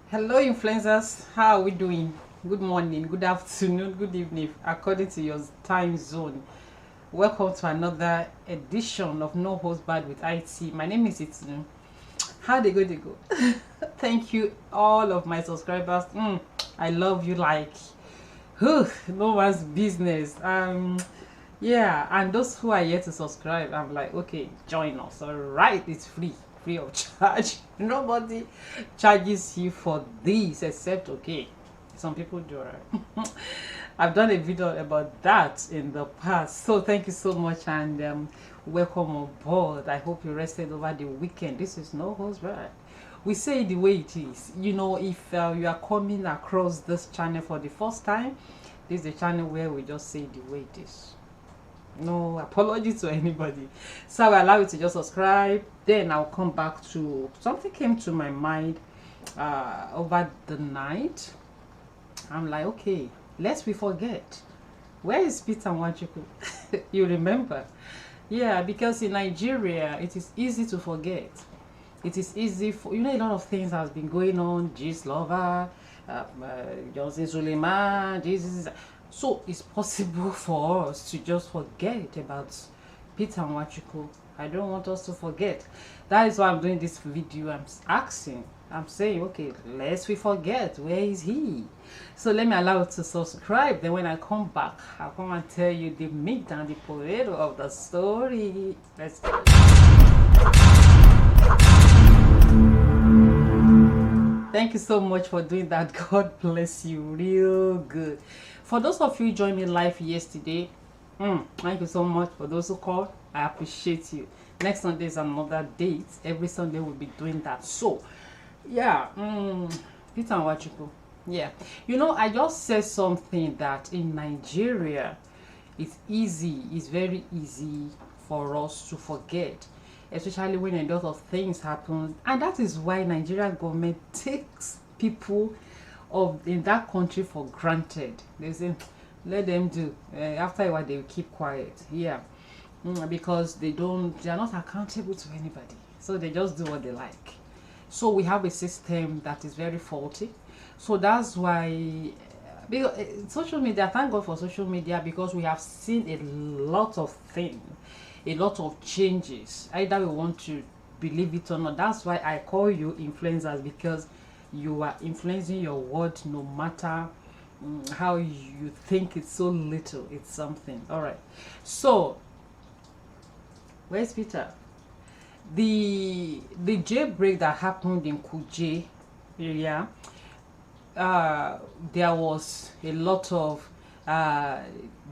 Hello, influencers. How are we doing? Good morning, good afternoon, good evening, according to your time zone. Welcome to another edition of No Host Bad with IT. My name is Itunu. How they go, they go. Thank you, all of my subscribers. I love you like no one's business. Yeah, and those who are yet to subscribe, I'm like, okay, join us. All right, it's free of charge. Nobody charges you for this except, okay, some people do, right? I've done a video about that in the past, so thank you so much, and welcome on board. I hope you rested over the weekend. This is No Host Bad. We say it the way it is. You know, if you are coming across this channel for the first time, this is a channel where we just say the way it is. No apology to anybody. So I will allow you to just subscribe. Then I'll come back to something came to my mind over the night. I'm like, okay, lest we forget, where is peternwachukwu? You remember? Yeah, because in Nigeria it is easy to forget. It is easy for, you know, a lot of things has been going on. Jesus lover, Johnson Suleiman, Jesus. So it's possible for us to just forget about peternwachukwu. I don't want us to forget. That is why I'm doing this video. I'm saying, okay, lest we forget, where is he? So let me allow you to subscribe. Then when I come back, I'll come and tell you the meat and the potato of the story. Let's go. Thank you so much for doing that. God bless you real good. For those of you who joined me live yesterday, thank you so much. For those who called, I appreciate you. Next Sunday is another date. Every Sunday we'll be doing that. So yeah, peternwachukwu. Yeah, you know, I just said something that in Nigeria it's very easy for us to forget, especially when a lot of things happen, and that is why Nigerian government takes people in that country for granted. They say, let them do. After a while, they will keep quiet. Yeah, because they are not accountable to anybody, so they just do what they like. So we have a system that is very faulty. So that's why, because social media, thank God for social media, because we have seen a lot of things, a lot of changes. Either we want to believe it or not. That's why I call you influencers, because you are influencing your world, no matter how you think it's so little, it's something. All right, so where's Peter? The jailbreak that happened in Kuje area, there was a lot of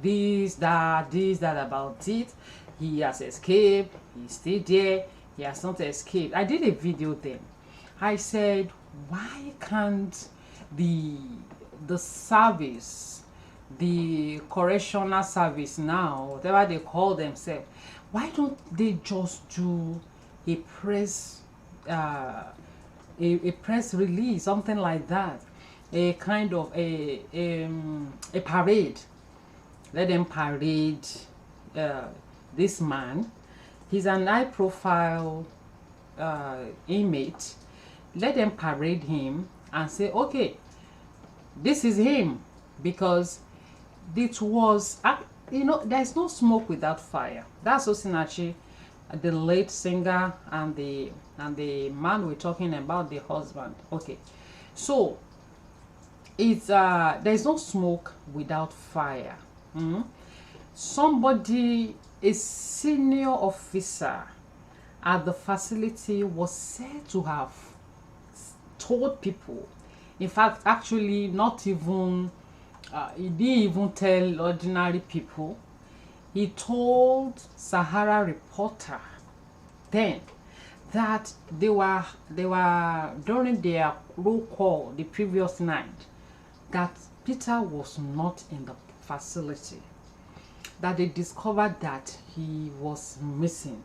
this, that about it. He has escaped, he's still there, he has not escaped. I did a video then. I said, why can't the service, the correctional service now, whatever they call themselves, why don't they just do a press press release, something like that, a kind of a parade? Let them parade this man. He's an high profile inmate. Let them parade him and say, okay, this is him, because it was, you know, there's no smoke without fire. That's Osinachi, the late singer, and the man we're talking about, the husband. Okay, so it's there's no smoke without fire. Somebody, a senior officer at the facility, was said to have told people, in fact, actually not even he didn't even tell ordinary people. He told Sahara Reporter then that they were during their roll call the previous night, that Peter was not in the facility, that they discovered that he was missing.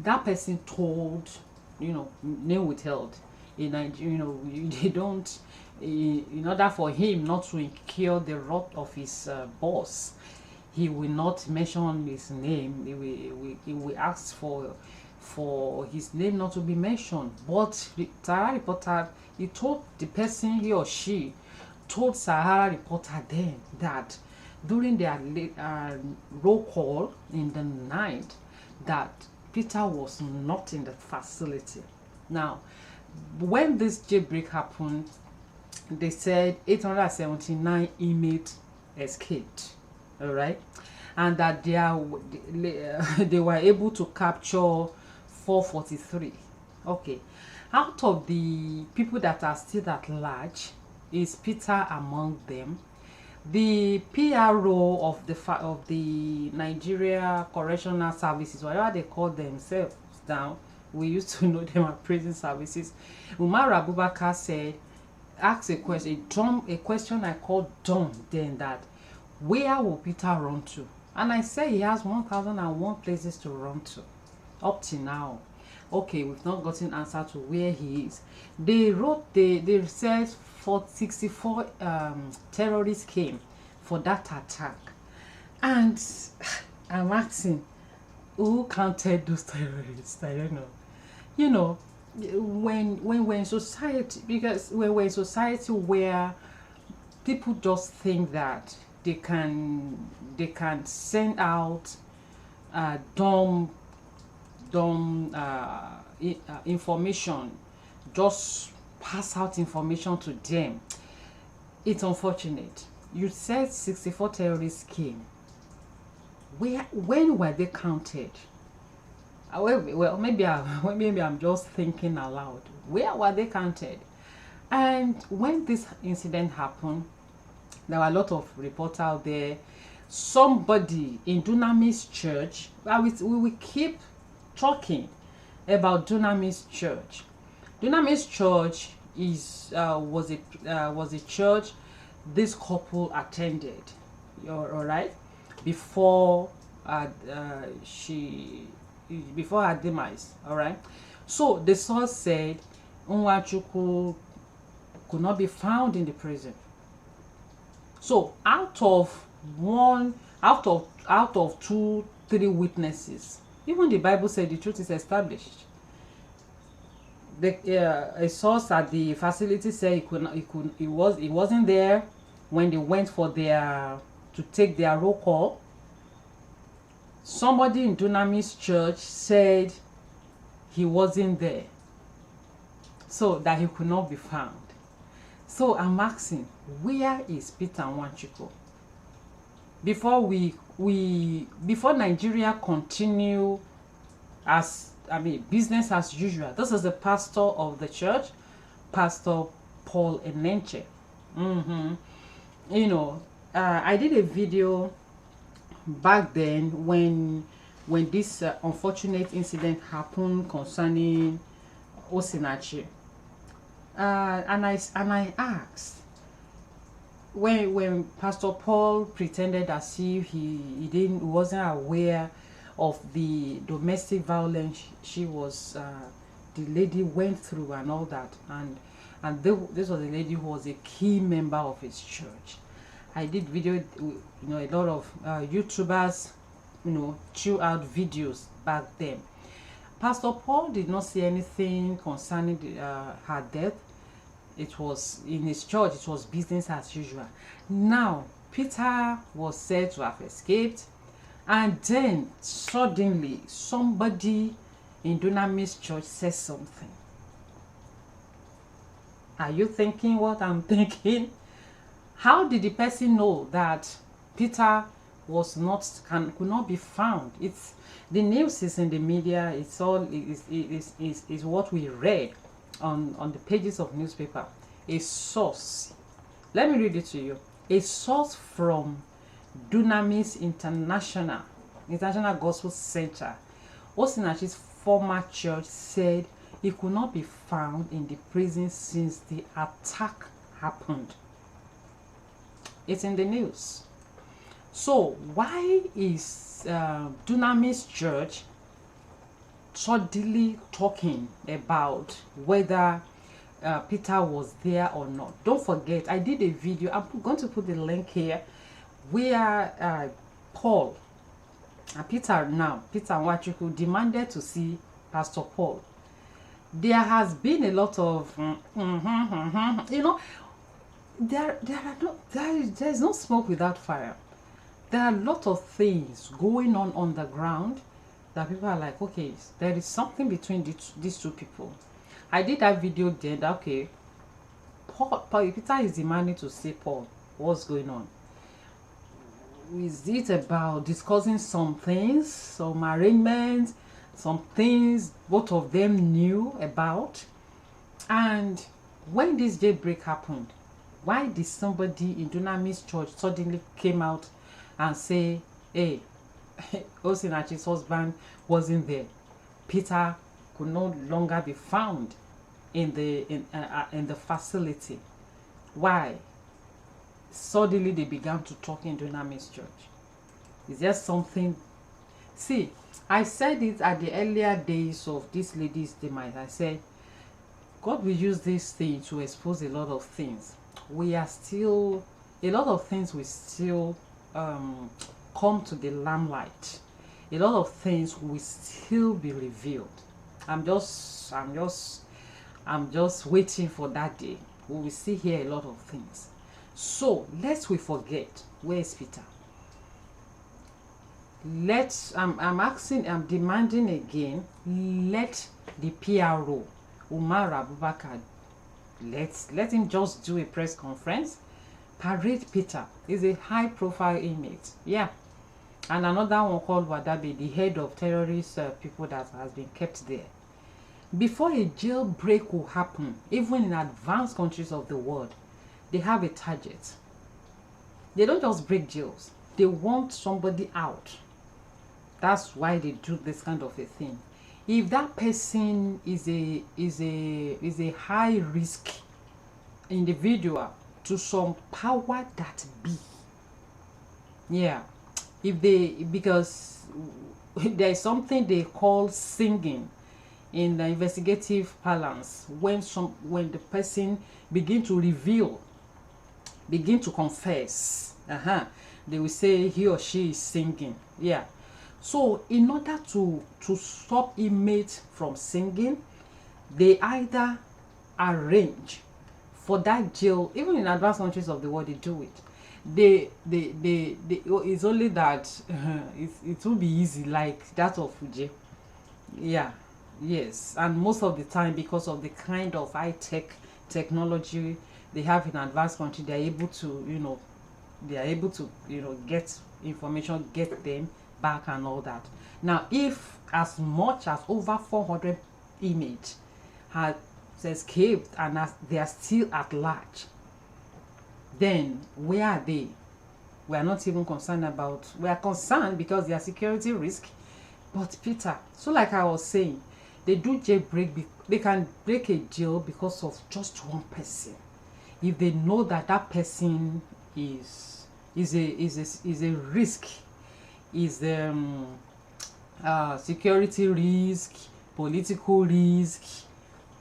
That person told, you know, name withheld. In Nigeria, you know, they don't, in order for him not to incur the wrath of his boss, he will not mention his name. He will ask for for his name not to be mentioned. But Sahara reporter, he told the person, he or she told Sahara reporter then that during their roll call in the night, that Peter was not in the facility. Now, when this jailbreak happened, they said 879 inmates escaped, all right, and that they were able to capture 443. Okay, out of the people that are still at large, is Peter among them. The PRO of the Nigeria Correctional Services, whatever they call themselves now, we used to know them as prison services, Umar Abubakar said, asked a question I called dumb then, that where will Peter run to? And I say he has 1001 places to run to up to now. Okay, we've not gotten answer to where he is. They said 64 terrorists came for that attack, and I'm asking, who counted those terrorists? I don't know. You know, when we're in society, because when we're in society where people just think that they can send out dumb information, just pass out information to them, it's unfortunate. You said 64 terrorists came. When were they counted? Well, maybe I'm just thinking aloud. Where were they counted? And when this incident happened, there were a lot of reports out there. Somebody in Dunamis Church, we will keep talking about Dunamis Church. Dunamis Church was a church this couple attended, all right, before her demise, all right. So the source said Nwachukwu could not be found in the prison. So out of 2-3 witnesses, even the Bible said the truth is established. A source at the facility said he wasn't there when they went to take their roll call. Somebody in Dunamis Church said he wasn't there, so that he could not be found. So I'm asking, where is peternwachukwu? Before Nigeria continue business as usual. This is the pastor of the church, pastorpaulenenche. You know, I did a video back then when this unfortunate incident happened concerning osinachinwachukwu, and I asked, when Pastor Paul pretended as if he wasn't aware of the domestic violence the lady went through and all that, and this was a lady who was a key member of his church. I did video, a lot of YouTubers, chew out videos back then. Pastor Paul did not say anything concerning her death. It was in his church, it was business as usual. Now Peter was said to have escaped, and then suddenly somebody in Dunamis Church says something. Are you thinking what I'm thinking? How did the person know that Peter could not be found? It's the news is in the media. It's all is what we read on the pages of newspaper. A source, let me read it to you. A source from Dunamis International Gospel Center, Osinachi's former church, said he could not be found in the prison since the attack happened. It's in the news. So why is Dunamis Church suddenly talking about whether Peter was there or not? Don't forget, I did a video. I'm going to put the link here where Paul and peternwachukwu demanded to see Pastor Paul, there has been a lot of you know, there is no smoke without fire. There are a lot of things going on the ground that people are like, okay, there is something between these two people. I did that video then that, okay, Peter is demanding to see Paul. What's going on? Is it about discussing some things, some arrangements, some things both of them knew about? And when this jailbreak happened, why did somebody in Dunamis Church suddenly came out and say, hey, Osinachi's husband wasn't there? Peter could no longer be found in the facility. Why? Suddenly they began to talk in Dunamis Church. Is there something? See, I said it at the earlier days of this lady's demise. I said, God will use this thing to expose a lot of things. We are still, a lot of things will still come to the limelight. A lot of things will still be revealed. I'm just waiting for that day. We will see here a lot of things. So lest we forget, where is Peter? I'm demanding again, let the PRO, Umar Abubakar, let him just do a press conference, parade Peter. Is a high profile inmate. Yeah. And another one called Wadabe, the head of terrorist people that has been kept there. Before a jailbreak will happen, even in advanced countries of the world, they have a target. They don't just break jails. They want somebody out. That's why they do this kind of a thing. If that person is a high risk individual to some power that be, yeah, if they, because there is something they call singing in the investigative parlance, when the person begin to reveal, begin to confess, they will say he or she is singing. Yeah. So in order to stop inmates from singing, they either arrange for that jail. Even in advanced countries of the world, they do it. They it's only that it will be easy, like that of Kuje. Yeah. Yes. And most of the time, because of the kind of high-tech technology they have in advanced country, they are able to, get information, get them back and all that. Now, if as much as over 400 inmates had escaped and as they are still at large, then where are they? We are not even concerned about. We are concerned because they are security risk. But Peter, so like I was saying, they do jailbreak. They can break a jail because of just one person. If they know that that person is a risk, is security risk, political risk,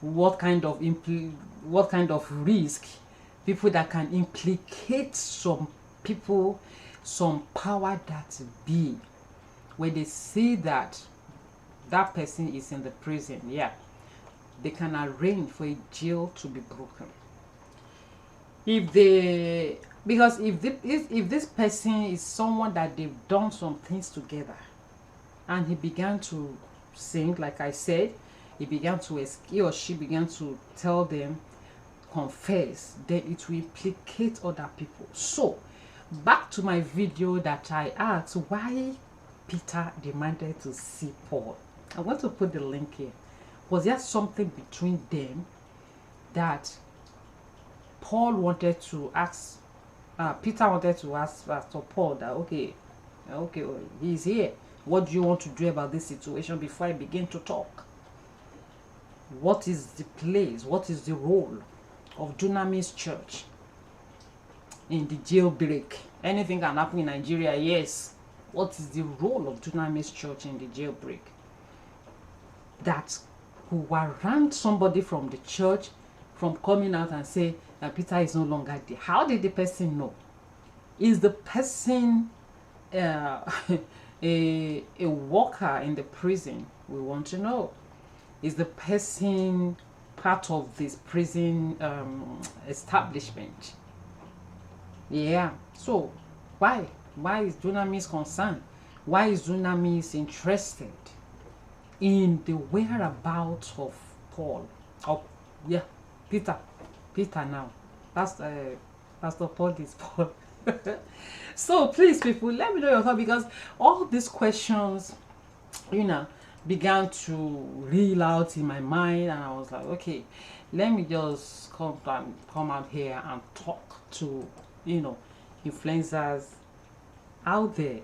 what kind of risk, people that can implicate some people, some power that be, when they see that that person is in the prison, yeah, they can arrange for a jail to be broken. If this person is someone that they've done some things together, and he began to sing, like I said, he or she began to tell them, confess, then it will implicate other people. So back to my video that I asked why Peter demanded to see Paul. I want to put the link here. Was there something between them that Paul wanted to ask, Peter wanted to ask Pastor Paul that, okay, well, he's here. What do you want to do about this situation before I begin to talk? What is the place? What is the role of Dunamis Church in the jailbreak? Anything can happen in Nigeria, yes. What is the role of Dunamis Church in the jailbreak? That could warrant somebody from the church from coming out and say that Peter is no longer there. How did the person know? Is the person a worker in the prison? We want to know. is the person part of this prison establishment? Yeah. So why is Dunamis concerned? Why is Dunamis interested in the whereabouts of Paul? Oh, yeah, Peter now. That's Pastor Paul is Paul. So please, people, let me know your thought, because all these questions, began to reel out in my mind, and I was like, okay, let me just come out here and talk to influencers out there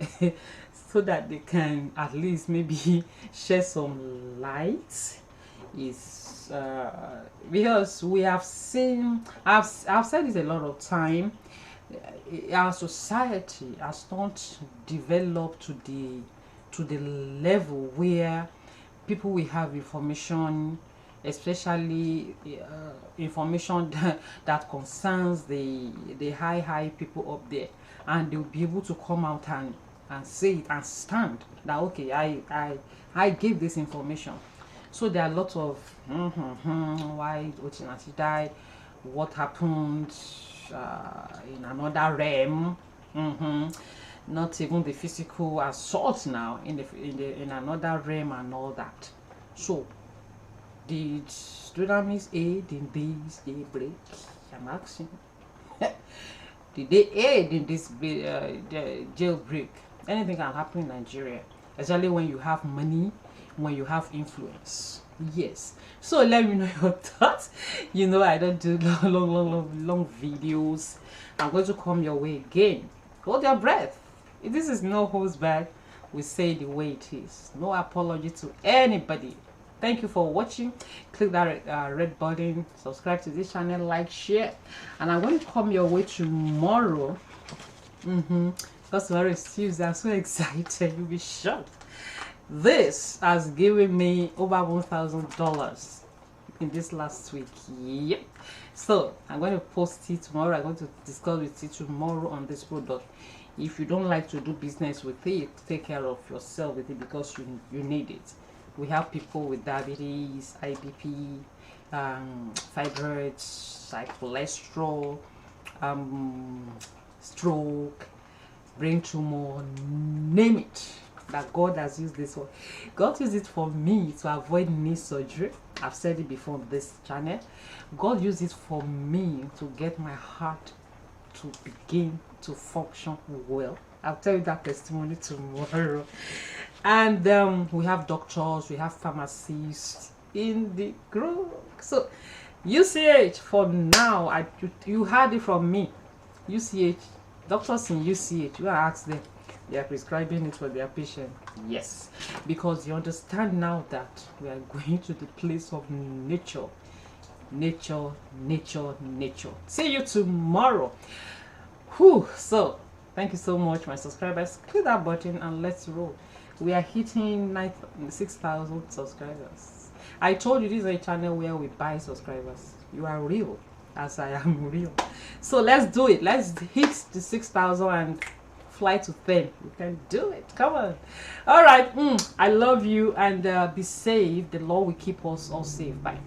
so that they can at least maybe shed some light. Is because we have seen, I've said it a lot of time, our society has not developed to the level where people will have information, especially information that concerns the high people up there, and they'll be able to come out and say it and stand that, okay, I gave this information. So there are a lot of why Ochinachi died, what happened in another realm, not even the physical assault now, in another realm and all that. So did Dunamis aid in this daybreak? I'm asking. Did they aid in this jailbreak? Anything can happen in Nigeria, especially when you have money, when you have influence. Yes. So let me know your thoughts. I don't do long videos. I'm going to come your way again. Hold your breath. This is no holds back. We say the way it is. No apology to anybody. Thank you for watching. Click that red button, subscribe to this channel, like, share, and I'm going to come your way tomorrow. Because tomorrow is Tuesday. I'm so excited. You'll be shocked. This has given me over $1,000 in this last week. Yep. So I'm going to post it tomorrow. I'm going to discuss with you tomorrow on this product. If you don't like to do business with it, take care of yourself with it, because you need it. We have people with diabetes, IBP, fibroids, cholesterol, stroke, brain tumor, name it, that God has used this for. God used it for me to avoid knee surgery. I've said it before on this channel. God used it for me to get my heart to begin to function well. I'll tell you that testimony tomorrow. And we have doctors, we have pharmacists in the group. So UCH for now, you heard it from me. UCH, doctors in UCH, you ask them, they are prescribing it for their patient. Yes, because you understand now that we are going to the place of nature. See you tomorrow. Whew. So thank you so much, my subscribers. Click that button and let's roll. We are hitting 6,000 subscribers. I told you this is a channel where we buy subscribers. You are real, as I am real. So let's do it. Let's hit the 6,000 and fly to 10. We can do it. Come on. All right. I love you, and be safe. The Lord will keep us all safe. Bye.